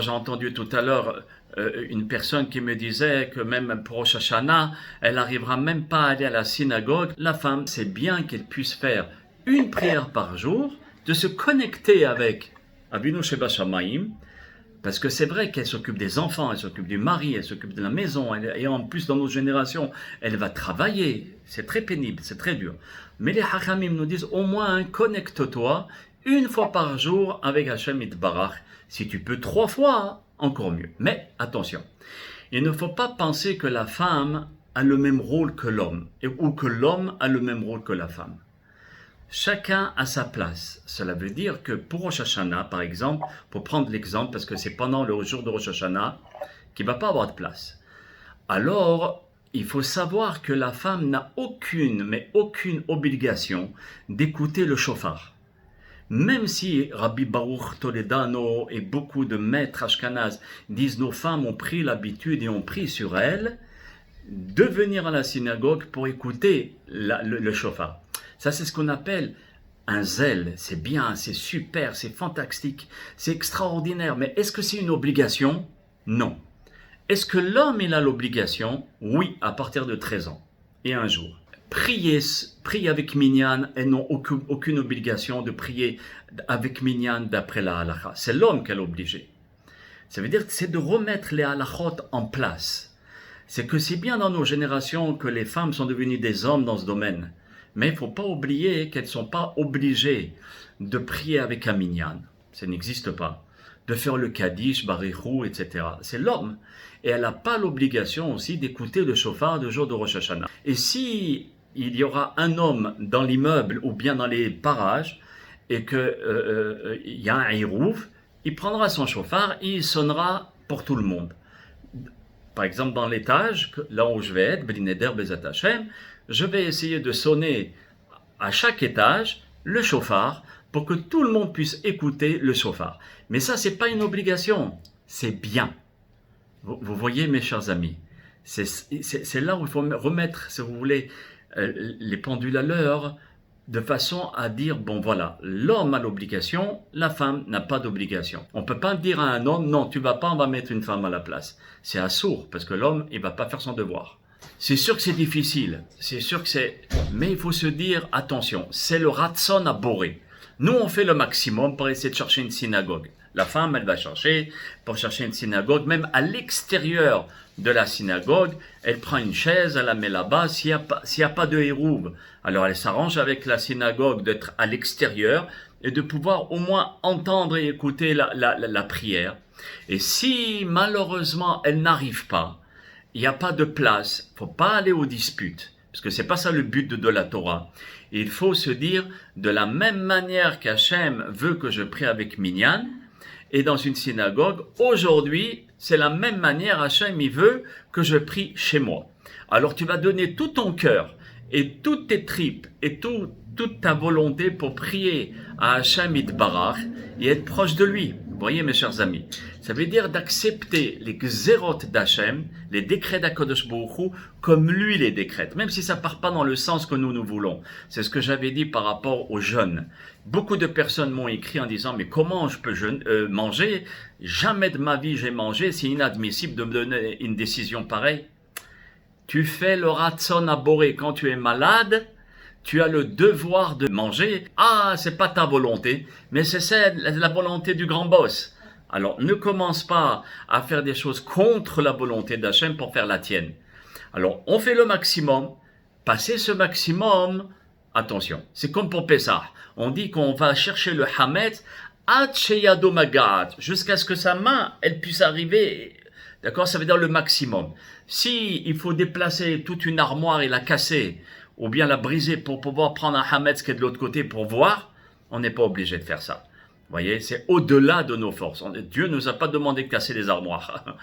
J'ai entendu tout à l'heure une personne qui me disait que même pour Rosh Hashanah, elle n'arrivera même pas à aller à la synagogue. La femme, c'est bien qu'elle puisse faire une prière par jour, de se connecter avec Avinu Sheba Shamayim, parce que c'est vrai qu'elle s'occupe des enfants, elle s'occupe du mari, elle s'occupe de la maison, et en plus dans nos générations, elle va travailler. C'est très pénible, c'est très dur. Mais les Hachamim nous disent au moins connecte-toi une fois par jour avec Hachem Itbarach. Si tu peux 3 fois, encore mieux. Mais attention, il ne faut pas penser que la femme a le même rôle que l'homme, ou que l'homme a le même rôle que la femme. Chacun a sa place. Cela veut dire que pour Rosh Hashanah, par exemple, pour prendre l'exemple, parce que c'est pendant le jour de Rosh Hashanah qu'il ne va pas avoir de place. Alors, il faut savoir que la femme n'a aucune, mais aucune obligation d'écouter le shofar. Même si Rabbi Baruch Toledano et beaucoup de maîtres ashkénazes disent nos femmes ont pris l'habitude et ont pris sur elles de venir à la synagogue pour écouter le shofar. Ça, c'est ce qu'on appelle un zèle. C'est bien, c'est super, c'est fantastique, c'est extraordinaire. Mais est-ce que c'est une obligation? Non. Est-ce que l'homme, il a l'obligation? Oui, à partir de 13 ans et un jour. Prier avec minyan, elles n'ont aucune obligation de prier avec minyan d'après la halakha. C'est l'homme qui est obligé. Ça veut dire que c'est de remettre les halakhot en place. C'est que c'est bien dans nos générations que les femmes sont devenues des hommes dans ce domaine. Mais il ne faut pas oublier qu'elles ne sont pas obligées de prier avec un minyan. Ça n'existe pas. De faire le kaddish, barichou, etc. C'est l'homme. Et elle n'a pas l'obligation aussi d'écouter le shofar le jour de Rosh Hashanah. Et si il y aura un homme dans l'immeuble ou bien dans les parages et qu'il y a un hirouf, il prendra son shofar et il sonnera pour tout le monde. Par exemple, dans l'étage, là où je vais être, Blineder Bezat Hashem, je vais essayer de sonner à chaque étage le shofar pour que tout le monde puisse écouter le shofar. Mais ça, c'est pas une obligation, c'est bien. Vous voyez, mes chers amis, c'est là où il faut remettre, si vous voulez, les pendules à l'heure, de façon à dire, bon voilà, l'homme a l'obligation, la femme n'a pas d'obligation. On ne peut pas dire à un homme, non, tu vas pas, on va mettre une femme à la place. C'est assourd, parce que l'homme, il va pas faire son devoir. C'est sûr que c'est difficile, c'est sûr que c'est... Mais il faut se dire, attention, c'est le ratson à borer. Nous, on fait le maximum pour essayer de chercher une synagogue. La femme, elle va chercher pour chercher une synagogue, même à l'extérieur de la synagogue, elle prend une chaise, elle la met là-bas. S'il n'y a pas de hérouve, alors elle s'arrange avec la synagogue d'être à l'extérieur et de pouvoir au moins entendre et écouter la prière. Et si malheureusement elle n'arrive pas, il n'y a pas de place, il ne faut pas aller aux disputes, parce que ce n'est pas ça le but de la Torah. Il faut se dire, de la même manière qu'Hachem veut que je prie avec Minyan, et dans une synagogue, aujourd'hui, c'est la même manière, Hachem, il veut que je prie chez moi. Alors tu vas donner tout ton cœur, et toutes tes tripes, et toute ta volonté pour prier à Hachem Itbarach, et être proche de lui. Vous voyez, mes chers amis, ça veut dire d'accepter les gzerot d'Hachem, les décrets d'Akadosh Baruch Hu, comme lui les décrète, même si ça part pas dans le sens que nous voulons. C'est ce que j'avais dit par rapport aux jeûnes. Beaucoup de personnes m'ont écrit en disant, mais comment je peux manger? Jamais de ma vie j'ai mangé, c'est inadmissible de me donner une décision pareille. Tu fais le ratson aboré quand tu es malade, tu as le devoir de manger. Ah, c'est pas ta volonté, mais c'est la volonté du grand boss. Alors, ne commence pas à faire des choses contre la volonté d'Hachem pour faire la tienne. Alors, on fait le maximum. Passer ce maximum, attention, c'est comme pour Pessah. On dit qu'on va chercher le Hametz ad sheyado magat, jusqu'à ce que sa main, elle puisse arriver. D'accord, ça veut dire le maximum. Si il faut déplacer toute une armoire et la casser, ou bien la briser pour pouvoir prendre un Hametz qui est de l'autre côté pour voir, on n'est pas obligé de faire ça. Vous voyez, c'est au-delà de nos forces. Dieu ne nous a pas demandé de casser les armoires.